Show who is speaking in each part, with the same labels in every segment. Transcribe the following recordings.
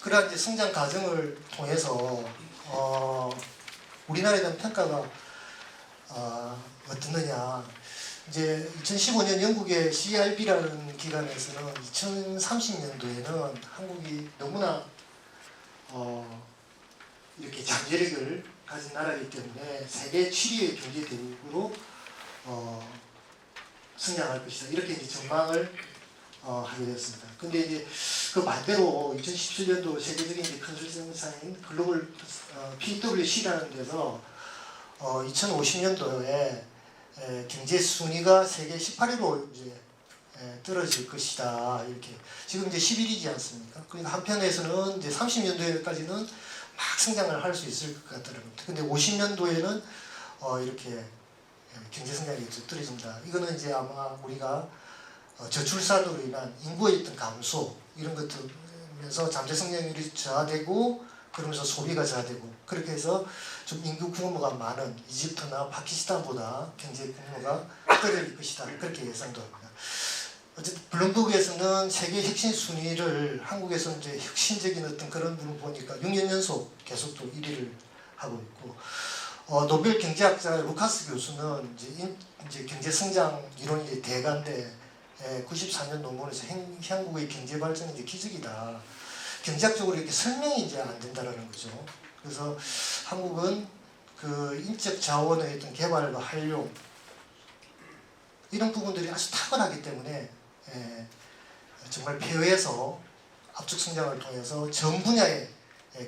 Speaker 1: 그러한 이제 성장 과정을 통해서 우리나라에 대한 평가가 어떻느냐. 이제 2015년 영국의 CRB라는 기관에서는 2030년도에는 한국이 너무나 이렇게 잠재력을 가진 나라이기 때문에 세계 7위의 경제 대국으로 성장할 것이다. 이렇게 이제 전망을 하게 되었습니다. 근데 이제 그 반대로 2017년도 세계적인 이제 컨설팅사인 글로벌 PwC라는 데서 2050년도에 경제 순위가 세계 18위로 이제 떨어질 것이다. 이렇게 지금 이제 11위지 않습니까? 그러니까 한편에서는 이제 30년도에까지는 막 성장을 할 수 있을 것 같다는 겁니다. 근데 50년도에는 이렇게 경제 성장이 떨어집니다. 이거는 이제 아마 우리가 저출산으로 인한 인구의 어떤 감소 이런 것들면서 잠재 성장률이 저하되고 그러면서 소비가 저하되고 그렇게 해서 좀 인구 규모가 많은 이집트나 파키스탄보다 경제 규모가 떨어질 것이다. 그렇게 예상도 합니다. 어쨌든 블룸버그에서는 세계 혁신 순위를 한국에서 이제 혁신적인 어떤 그런 분을 보니까 6년 연속 계속 또 1위를 하고 있고 노벨 경제학자 루카스 교수는 이제 경제 성장 이론의 대가인데 94년 논문에서 한국의 경제 발전은 이제 기적이다. 경제학적으로 이렇게 설명이 이제 안 된다라는 거죠. 그래서 한국은 그 인적 자원의 어떤 개발과 활용 이런 부분들이 아주 탁월하기 때문에 정말 폐허에서 압축 성장을 통해서 전 분야의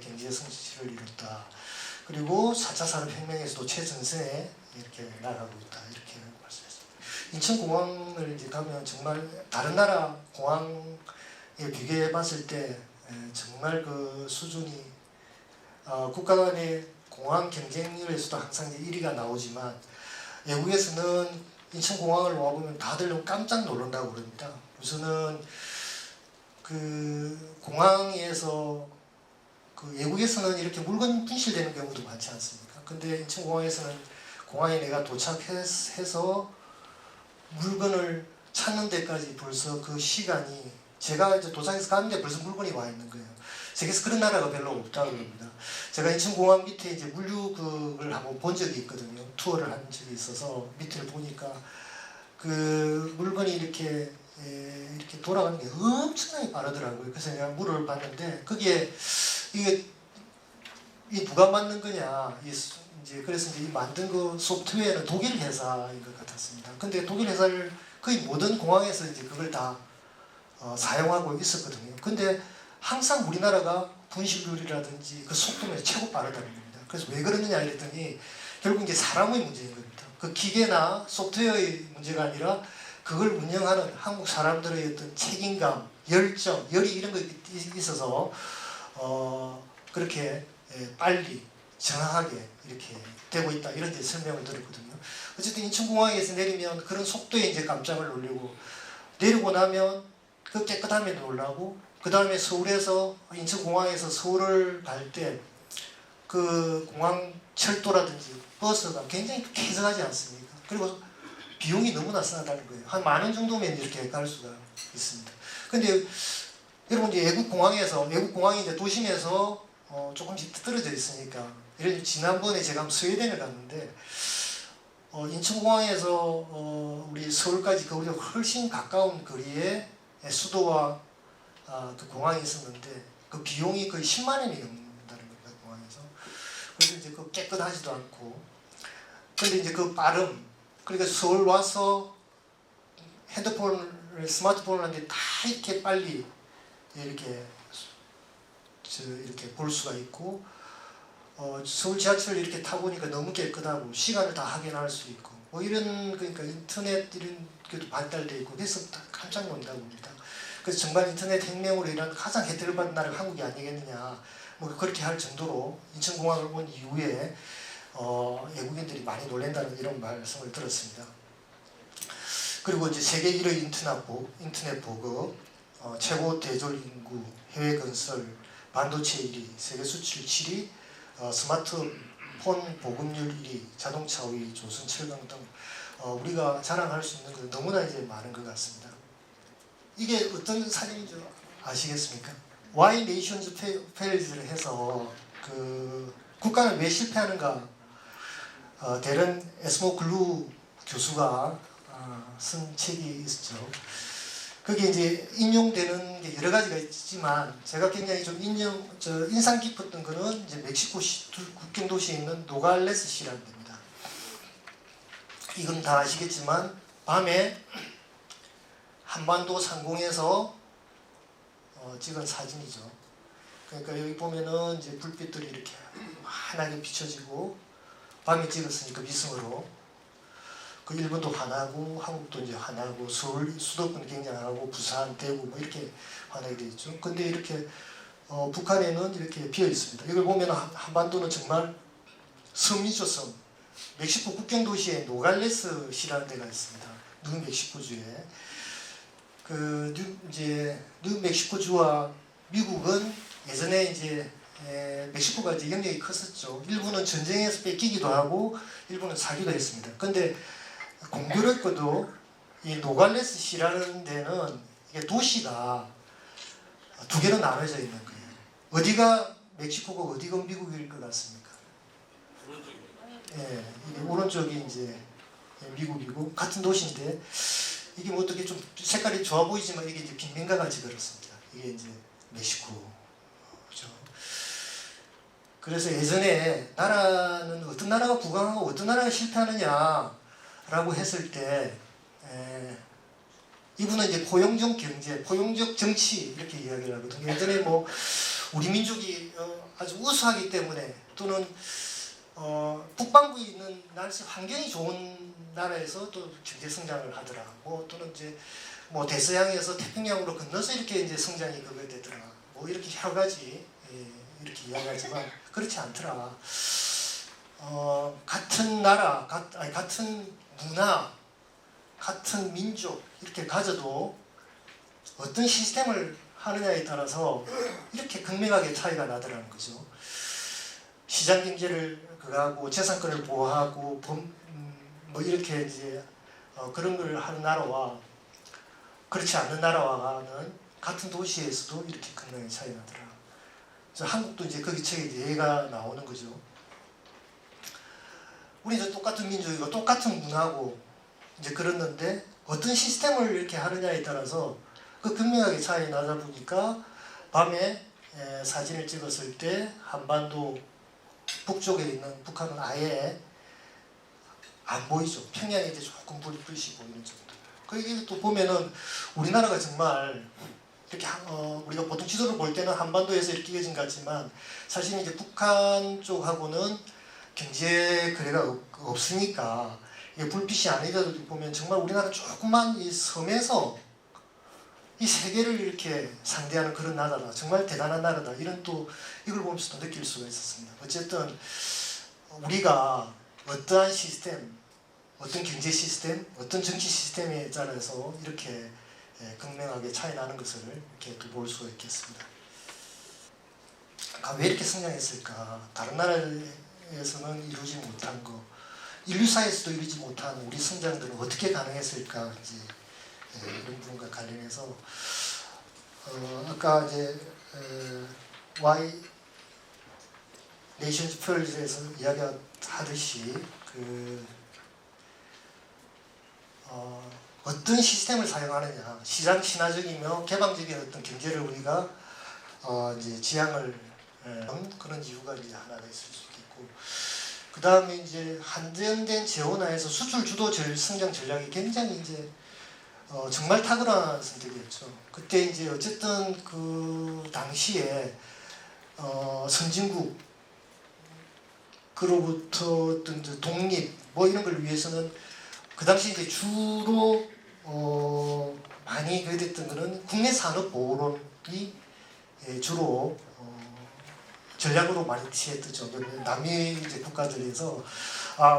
Speaker 1: 경제 성취를 이뤘다. 그리고 4차 산업혁명에서도 최전선에 이렇게 나가고 있다. 이렇게 말씀했습니다. 인천공항을 이제 가면 정말 다른 나라 공항에 비교해 봤을 때 정말 그 수준이 국가 간의 공항 경쟁률에서도 항상 1위가 나오지만 외국에서는 인천공항을 와보면 다들 너무 깜짝 놀란다고 그럽니다. 우선은 그 공항에서 그 외국에서는 이렇게 물건 분실되는 경우도 많지 않습니까? 근데 인천공항에서는 공항에 내가 도착해서 물건을 찾는 데까지 벌써 그 시간이 제가 이제 도착해서 가는데 벌써 물건이 와 있는 거예요. 세계에서 그런 나라가 별로 없다고 합니다. 제가 인천공항 밑에 이제 물류국을 한번 본 적이 있거든요. 투어를 한 적이 있어서 밑을 보니까 그 물건이 이렇게 돌아가는 게 엄청나게 빠르더라고요. 그래서 내가 물을 봤는데 거기에 이게 누가 만든 거냐 이제 그래서 이제 만든 그 소프트웨어는 독일 회사인 것 같았습니다. 근데 독일 회사를 거의 모든 공항에서 이제 그걸 다 사용하고 있었거든요. 근데 항상 우리나라가 분실률이라든지 그 속도면 최고 빠르다는 겁니다. 그래서 왜 그러느냐 이랬더니 결국 이제 사람의 문제인 겁니다. 그 기계나 소프트웨어의 문제가 아니라 그걸 운영하는 한국 사람들의 어떤 책임감, 열정, 열이 이런 거 있어서 그렇게 빨리 정확하게 이렇게 되고 있다 이런 데 설명을 들었거든요. 어쨌든 인천공항에서 내리면 그런 속도에 이제 깜짝을 놀리고 내리고 나면 그 깨끗함에 놀라고 그 다음에 서울에서 인천공항에서 서울을 갈 때 그 공항 철도라든지 버스가 굉장히 쾌적하지 않습니까? 그리고 비용이 너무나 싸다는 거예요. 한 10,000원 정도면 이렇게 갈 수가 있습니다. 근데 여러분 이제 외국 공항이 이제 도심에서 조금씩 떨어져 있으니까 예를 들어 지난번에 제가 스웨덴을 갔는데 인천공항에서 우리 서울까지 거리가 훨씬 가까운 거리에 수도와 그 공항이 있었는데 그 비용이 거의 10만 원이 넘는다는 겁니다. 공항에서. 그래서 이제 그 깨끗하지도 않고 근데 이제 그 빠름 그러니까 서울 와서 스마트폰을 하는데 다 이렇게 빨리 이렇게 볼 수가 있고 서울 지하철 이렇게 타보니까 너무 깨끗하고 시간을 다 확인할 수 있고 뭐 이런 그러니까 인터넷 이런 것도 발달되어 있고 그래서 깜짝 놀란다고 합니다. 그래서 정말 인터넷 혁명으로 인한 가장 혜택을 받는 나라가 한국이 아니겠느냐 뭐 그렇게 할 정도로 인천공항을 온 이후에 외국인들이 많이 놀란다는 이런 말씀을 들었습니다. 그리고 이제 세계 1위 인터넷 보급, 최고 대졸 인구, 해외 건설, 반도체 1위, 세계 수출 7위, 스마트폰 보급률 1위, 자동차 5위, 조선 철강 등 우리가 자랑할 수 있는 것 너무나 이제 많은 것 같습니다. 이게 어떤 사진인 줄 아시겠습니까? Why Nations Fails를 해서 그 국가는 왜 실패하는가, 데런 에스모글루 교수가 쓴 책이 있었죠. 그게 이제 인용되는 게 여러 가지가 있지만 제가 굉장히 좀 인상 깊었던 거는 이제 멕시코 국경 도시에 있는 노갈레스시라는 데입니다. 이건 다 아시겠지만 밤에 한반도 상공에서 찍은 사진이죠. 그러니까 여기 보면은 이제 불빛들이 이렇게 환하게 비춰지고 밤에 찍었으니까 위성으로 그 일본도 환하고 한국도 이제 환하고 서울 수도권 굉장하고 부산 대구 뭐 이렇게 환하게 되어 있죠. 근데 이렇게 북한에는 이렇게 비어 있습니다. 이걸 보면 한반도는 정말 섬이죠, 섬. 멕시코 국경 도시에 노갈레스시라는 데가 있습니다. 뉴멕시코주에. 이제 뉴멕시코주와 미국은 예전에 이제 멕시코가 이제 영역이 컸었죠. 일부는 전쟁에서 뺏기기도 하고 일부는 사기도 했습니다. 근데 공교롭게도 이 노갈레스시라는 데는 이게 도시가 두 개로 나눠져 있는 거예요. 어디가 멕시코고 어디가 미국일 것 같습니까? 예, 이게 오른쪽이 이제 미국이고 같은 도시인데 이게 뭐 어떻게 좀 색깔이 좋아 보이지만 이게 이제 빈민가 같이 그렇습니다. 이게 이제 멕시코죠. 그래서 예전에 나라는 어떤 나라가 부강하고 어떤 나라가 실패하느냐라고 했을 때 이분은 이제 포용적 경제, 포용적 정치 이렇게 이야기를 하거든요. 예전에 뭐 우리 민족이 아주 우수하기 때문에 또는 북반구에 있는 날씨 환경이 좋은 나라에서 또 경제 성장을 하더라. 뭐 또는 이제 뭐 대서양에서 태평양으로 건너서 이렇게 이제 성장이 그게 되더라. 뭐 이렇게 여러 가지 이렇게 이야기하지만 그렇지 않더라. 같은 나라, 같은 문화, 같은 민족 이렇게 가져도 어떤 시스템을 하느냐에 따라서 이렇게 극명하게 차이가 나더라는 거죠. 시장 경제를 그거하고 재산권을 보호하고 뭐 이렇게 이제 그런 걸 하는 나라와 그렇지 않는 나라와는 같은 도시에서도 이렇게 극명하게 차이 나더라. 그래서 한국도 이제 거기 책에 이제 얘가 나오는 거죠. 우리 이제 똑같은 민족이고 똑같은 문화고 이제 그랬는데 어떤 시스템을 이렇게 하느냐에 따라서 그 극명하게 차이 나다 보니까 밤에 사진을 찍었을 때 한반도 북쪽에 있는 북한은 아예 안 보이죠. 평양에 이제 조금 불빛이 보이는 정도. 그게 또 보면은 우리나라가 정말 이렇게 우리가 보통 지도를 볼 때는 한반도에서 이렇게 이어진 것 같지만 사실 이제 북한 쪽하고는 경제 거래가 없으니까 이게 불빛이 아니라도 보면 정말 우리나라 조그만 이 섬에서 이 세계를 이렇게 상대하는 그런 나라다. 정말 대단한 나라다. 이런 또 이걸 보면서 또 느낄 수가 있었습니다. 어쨌든 우리가 어떠한 시스템, 어떤 경제 시스템, 어떤 정치 시스템에 따라서 이렇게 극명하게 차이 나는 것을 이렇게 또 볼 수가 있겠습니다. 왜 이렇게 성장했을까? 다른 나라에서는 이루지 못한 거, 인류사에서도 이루지 못한 우리 성장들은 어떻게 가능했을까? 이제 이런 부분과 관련해서 아까 이제 Why Nations Fails에서 이야기하듯이 어떤 시스템을 사용하느냐, 시장 신화적이며 개방적인 어떤 경제를 우리가 이제 지향을 그런 이유가 이제 하나가 있을 수 있겠고, 그 다음에 이제 한정된 재원화에서 수출 주도 성장 전략이 굉장히 이제 정말 탁월한 선택이었죠. 그때 이제 어쨌든 그 당시에 선진국 그로부터 어떤 독립 뭐 이런 걸 위해서는 그 당시 이제 주로 많이 그랬던 거는 국내 산업 보호론이 주로 전략으로 많이 취했죠. 남미 이제 국가들에서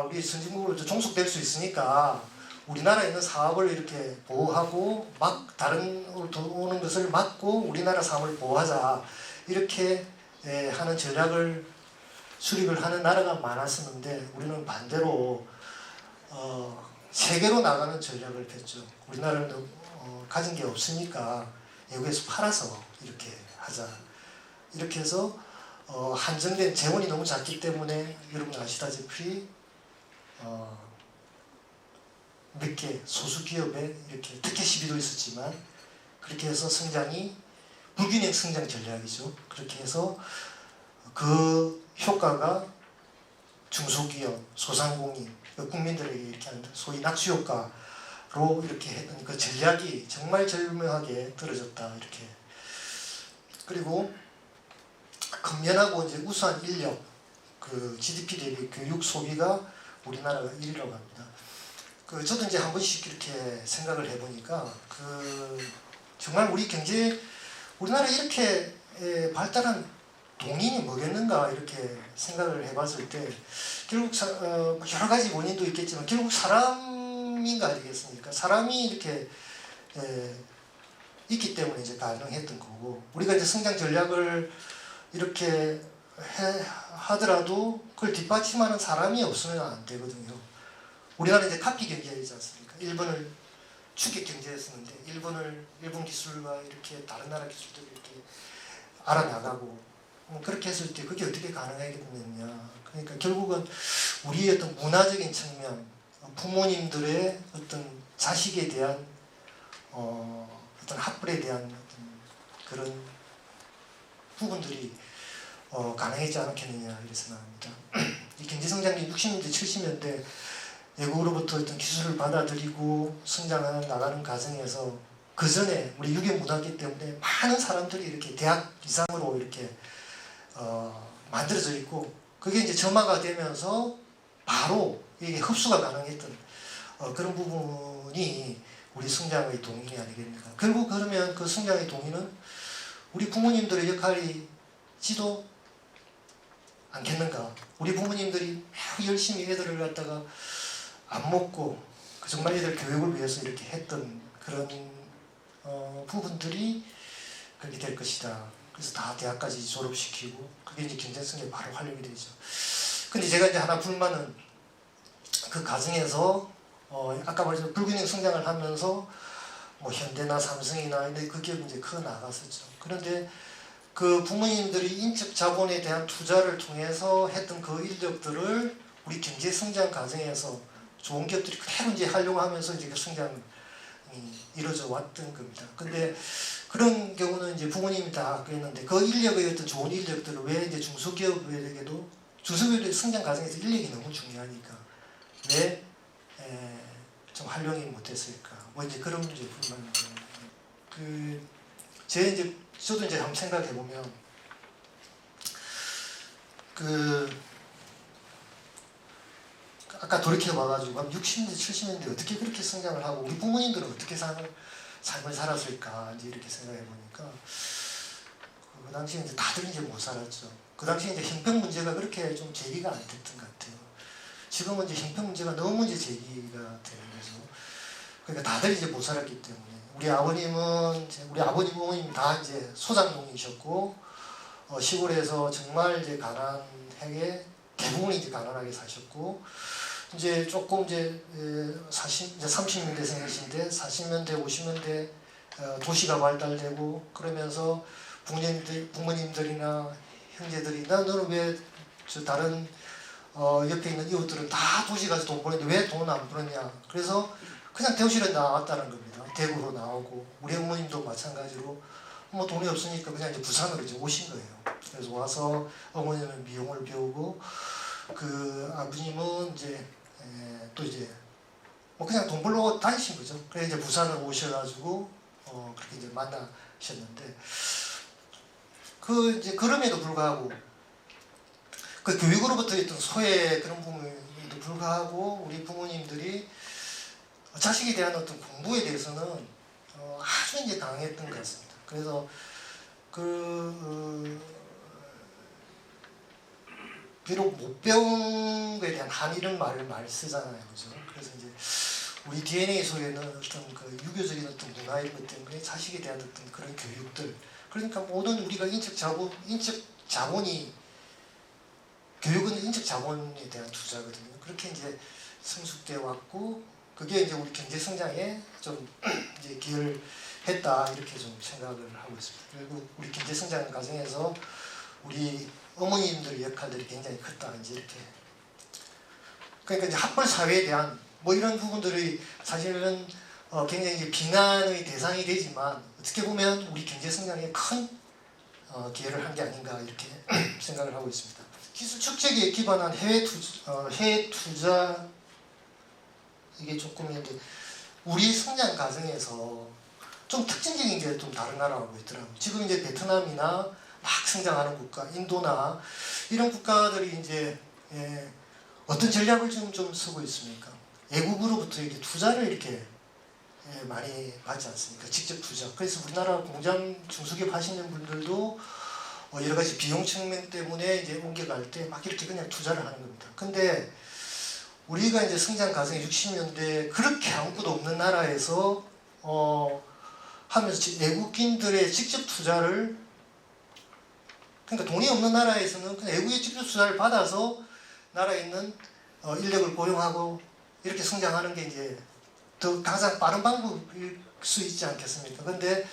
Speaker 1: 우리 선진국으로 종속될 수 있으니까 우리나라에 있는 사업을 이렇게 보호하고 막 다른 오는 것을 막고 우리나라 사업을 보호하자 이렇게 하는 전략을 수립을 하는 나라가 많았었는데 우리는 반대로 세계로 나가는 전략을 폈죠. 우리나라는 가진 게 없으니까 외국에서 팔아서 이렇게 하자. 이렇게 해서 한정된 재원이 너무 작기 때문에 여러분 아시다시피 몇 개 소수 기업에 이렇게 특혜 시비도 있었지만 그렇게 해서 성장이 불균형 성장 전략이죠. 그렇게 해서 그 효과가 중소기업, 소상공인, 국민들에게 이렇게 하는 소위 낙수 효과로 이렇게 했던 그 전략이 정말 절묘하게 떨어졌다 이렇게. 그리고 급면하고 이제 우수한 인력, 그 GDP 대비 교육 소비가 우리나라가 1위라고 합니다. 저도 이제 한 번씩 이렇게 생각을 해보니까 정말 우리 경제 우리나라 이렇게 발달한 동인이 뭐겠는가 이렇게 생각을 해봤을 때 결국 여러 가지 원인도 있겠지만 결국 사람인 거 아니겠습니까? 사람이 이렇게 있기 때문에 이제 가능했던 거고 우리가 이제 성장 전략을 이렇게 하더라도 그걸 뒷받침하는 사람이 없으면 안 되거든요. 우리나라 이제 카피 경제이지 않습니까? 일본을 추격 경제였었는데 일본 기술과 이렇게 다른 나라 기술들을 이렇게 알아나가고 그렇게 했을 때 그게 어떻게 가능하겠느냐. 그러니까 결국은 우리의 어떤 문화적인 측면, 부모님들의 어떤 자식에 대한 어떤 학벌에 대한 어떤 그런 부분들이 가능하지 않겠느냐 이렇게 생각합니다. 이 경제성장이 60년대, 70년대 외국으로부터 어떤 기술을 받아들이고 성장해 나가는 과정에서 그 전에 우리 유교 문화기 때문에 많은 사람들이 이렇게 대학 이상으로 이렇게 만들어져 있고 그게 이제 점화가 되면서 바로 이게 흡수가 가능했던 그런 부분이 우리 성장의 동인이 아니겠습니까? 결국 그러면 그 성장의 동인은 우리 부모님들의 역할이지도 않겠는가? 우리 부모님들이 매우 열심히 애들을 갖다가 안 먹고 정말 애들 교육을 위해서 이렇게 했던 그런 부분들이 그렇게 될 것이다. 그래서 다 대학까지 졸업시키고 그게 이제 경쟁성에 바로 활용이 되죠. 근데 제가 이제 하나 불만은 그 과정에서 아까 말했던 불균형 성장을 하면서 뭐 현대나 삼성이나 이런 그 기업이 이제 커 나갔었죠. 그런데 그 부모님들이 인적 자본에 대한 투자를 통해서 했던 그 인력들을 우리 경제 성장 과정에서 좋은 기업들이 그대로 이제 활용하면서 이제 그 성장이 이루어져 왔던 겁니다. 근데 그런 경우는 이제 부모님이 다 그랬는데 그 인력의 어떤 좋은 인력들을 왜 이제 중소기업에게도 중소기업의 성장 과정에서 인력이 너무 중요하니까 왜 좀 활용이 못했을까? 뭐 이제 그런 문제 불만인데 저도 이제 한번 생각해 보면 아까 돌이켜 봐가지고 60년대, 70년대 어떻게 그렇게 성장을 하고 우리 부모님들은 어떻게 삶을 살았을까 이제 이렇게 생각해 보니까 그 당시에 이제 다들 이제 못 살았죠. 그 당시에 이제 형평 문제가 그렇게 좀 제기가 안 됐던 것 같아요. 지금은 이제 형평 문제가 너무 이제 제기가 되는 거죠. 그러니까 다들 이제 못 살았기 때문에 우리 아버님 어머님 다 이제 소장농이셨고 시골에서 정말 이제 가난하게 대부분이 이제 가난하게 사셨고 이제 조금 이제 30년대 생이신데 40년대 50년대 도시가 발달되고 그러면서 부모님들이나 형제들이 너는 왜 저 다른 옆에 있는 이웃들은 다 도시 가서 돈 버는데 왜 돈 안 벌었냐. 그래서 그냥 대구시로 나왔다는 겁니다. 대구로 나오고 우리 어머님도 마찬가지로 뭐 돈이 없으니까 그냥 이제 부산으로 이제 오신 거예요. 그래서 와서 어머니는 미용을 배우고 그 아버님은 이제 또 이제 뭐 그냥 돈 벌러 다니신 거죠. 그래서 이제 부산을 오셔가지고 그렇게 이제 만나셨는데 이제 그럼에도 불구하고 그 교육으로부터 있던 소외 그런 부분에도 불구하고 우리 부모님들이 자식에 대한 어떤 공부에 대해서는 아주 이제 강했던 것 같습니다. 그래서 비록 못 배운 거에 대한 한이런 말을 많이 쓰잖아요, 그죠? 그래서 이제 우리 DNA 속에는 어떤 그 유교적인 어떤 문화 이런 것 때문에 자식에 대한 어떤 그런 교육들, 그러니까 모든 우리가 인적 자본이 교육은 인적 자본에 대한 투자거든요. 그렇게 이제 성숙돼 왔고 그게 이제 우리 경제 성장에 좀 이제 기여를 했다 이렇게 좀 생각을 하고 있습니다. 그리고 우리 경제 성장 과정에서 우리 어머님들의 역할들이 굉장히 컸다 이제 이렇게. 그러니까 이제 학벌 사회에 대한 뭐 이런 부분들이 사실은 굉장히 이제 비난의 대상이 되지만 어떻게 보면 우리 경제 성장에 큰 기여를 한 게 아닌가 이렇게 생각을 하고 있습니다. 기술 축적에 기반한 해외 투자 이게 조금 이제 우리 성장 과정에서 좀 특징적인 게 좀 다른 나라하고 있더라고요. 지금 이제 베트남이나 막 성장하는 국가, 인도나 이런 국가들이 이제 어떤 전략을 지금 좀 쓰고 있습니까? 외국으로부터 이렇게 투자를 이렇게 많이 받지 않습니까? 직접 투자. 그래서 우리나라 공장 중소기업 하시는 분들도 여러 가지 비용 측면 때문에 이제 옮겨갈 때 막 이렇게 그냥 투자를 하는 겁니다. 근데 우리가 이제 성장 과정에 60년대 그렇게 아무것도 없는 나라에서 하면서 외국인들의 직접 투자를 그러니까 돈이 없는 나라에서는 그냥 외국의 직접 투자를 받아서 나라에 있는 인력을 고용하고 이렇게 성장하는 게 이제 더 가장 빠른 방법일 수 있지 않겠습니까? 근데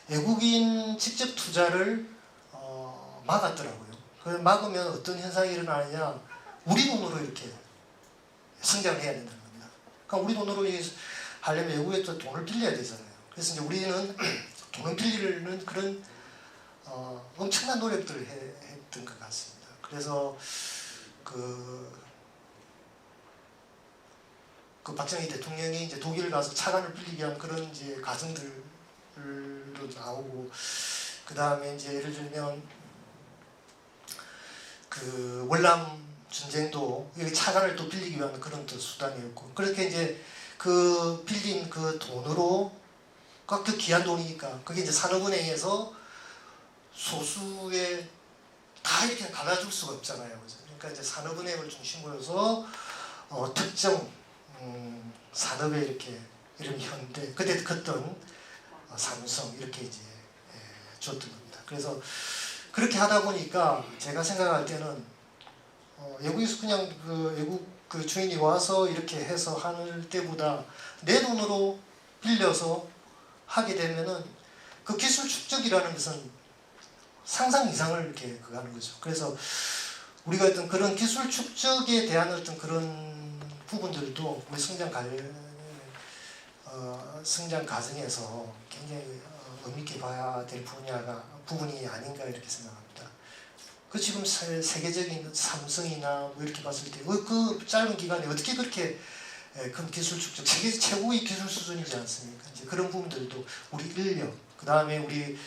Speaker 1: 외국인 직접 투자를 막았더라고요. 그걸 막으면 어떤 현상이 일어나느냐? 우리 돈으로 이렇게 성장을 해야 된다는 겁니다. 그러니까 우리 돈으로 하려면 외국에서 돈을 빌려야 되잖아요. 그래서 이제 우리는 돈을 빌리는 그런 엄청난 노력들을 했던 것 같습니다. 그래서 그 박정희 대통령이 이제 독일 가서 차관을 빌리기 위한 그런 이제 과정들로 나오고, 그 다음에 이제 예를 들면 그 월남 전쟁도 여기 차관을 또 빌리기 위한 그런 또 수단이었고, 그렇게 이제 그 빌린 그 돈으로 그 귀한 돈이니까 그게 이제 산업은행에서 소수의 다 이렇게 갈라줄 수가 없잖아요. 그러니까 이제 산업은행을 중심으로 해서 특정 산업에 이렇게 이런 현대 그때 컸던 삼성 이렇게 이제 줬던 겁니다. 그래서 그렇게 하다 보니까 제가 생각할 때는 외국에서 그냥 그 외국 그 주인이 와서 이렇게 해서 하는 때보다 내 돈으로 빌려서 하게 되면은 그 기술 축적이라는 것은 상상 이상을 이렇게 하는 거죠. 그래서 우리가 어떤 그런 기술 축적에 대한 어떤 그런 부분들도 우리 성장 과정에서 굉장히 의미 있게 봐야 될 부분이 아닌가 이렇게 생각합니다. 그 지금 세계적인 삼성이나 뭐 이렇게 봤을 때 그 짧은 기간에 어떻게 그렇게 큰 기술 축적, 세계 최고의 기술 수준이지 않습니까? 이제 그런 부분들도 우리 인력, 그 다음에 우리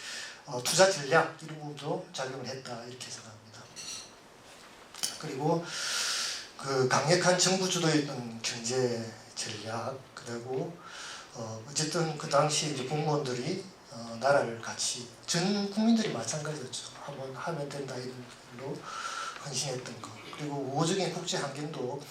Speaker 1: 투자 전략 이런 부분도 작용을 했다 이렇게 생각합니다. 그리고 그 강력한 정부 주도였던 경제 전략, 그리고 어쨌든 그 당시 이제 공무원들이 나라를 같이 전 국민들이 마찬가지였죠. 한번 하면 된다 이런 걸로 헌신했던 거. 그리고 우호적인 국제 환경도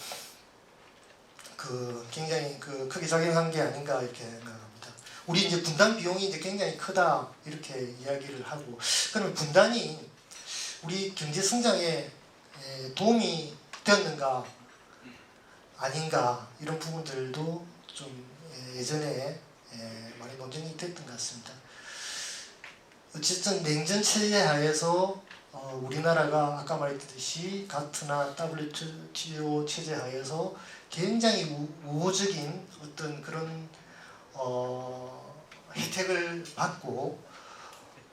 Speaker 1: 그 굉장히 그 크게 작용한 게 아닌가 이렇게 생각합니다. 우리 이제 분단 비용이 이제 굉장히 크다 이렇게 이야기를 하고, 그러면 분단이 우리 경제 성장에 도움이 되었는가 아닌가 이런 부분들도 좀 예전에 많이 논쟁이 됐던 것 같습니다. 어쨌든 냉전 체제 하에서 우리나라가 아까 말했듯이 가트나 WTO 체제 하에서 굉장히 우호적인 어떤 그런 혜택을 받고,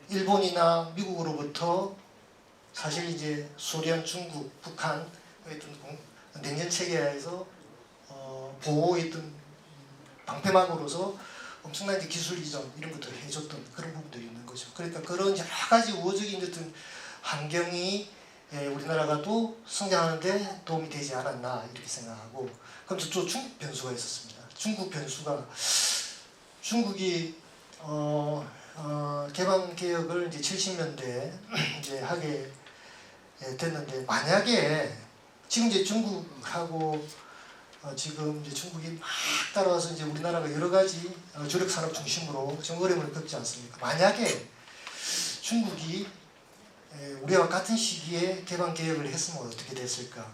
Speaker 1: 일본이나 미국으로부터 사실 이제 소련, 중국, 북한 어떤 냉전 체계에서 보호했던 방패막으로서 엄청난 기술 이전 이런 것들을 해줬던 그런 부분들이 있는 거죠. 그러니까 그런 여러 가지 우호적인 어떤 환경이 우리나라가 또 성장하는데 도움이 되지 않았나 이렇게 생각하고, 그럼 또 중국 변수가 있었습니다. 중국 변수가 중국이 개방 개혁을 이제 70년대 이제 하게 됐는데, 만약에 지금 이제 중국하고 지금 이제 중국이 막 따라와서 이제 우리나라가 여러 가지 주력 산업 중심으로 지금 어려움을 겪지 않습니까? 만약에 중국이 우리와 같은 시기에 개방 개혁을 했으면 어떻게 됐을까?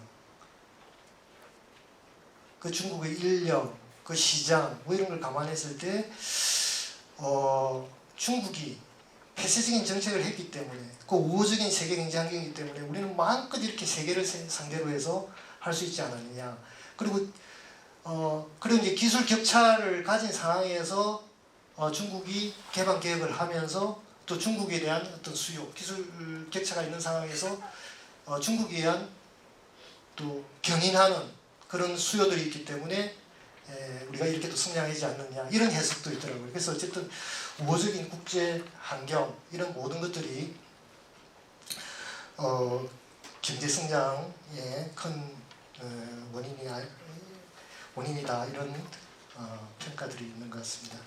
Speaker 1: 그 중국의 인력, 그 시장 뭐 이런 걸 감안했을 때 중국이 폐쇄적인 정책을 했기 때문에 그 우호적인 세계 경제 환경이기 때문에 우리는 마음껏 이렇게 세계를 상대로 해서 할 수 있지 않았느냐. 그리고 그리고 이제 기술 격차를 가진 상황에서 중국이 개방 개혁을 하면서 또 중국에 대한 어떤 수요, 기술 격차가 있는 상황에서 중국에 대한 또 견인하는 그런 수요들이 있기 때문에 우리가 이렇게 또 성장하지 않느냐 이런 해석도 있더라고요. 그래서 어쨌든 우호적인 국제 환경 이런 모든 것들이 경제 성장의 큰 원인이다 이런 평가들이 있는 것 같습니다.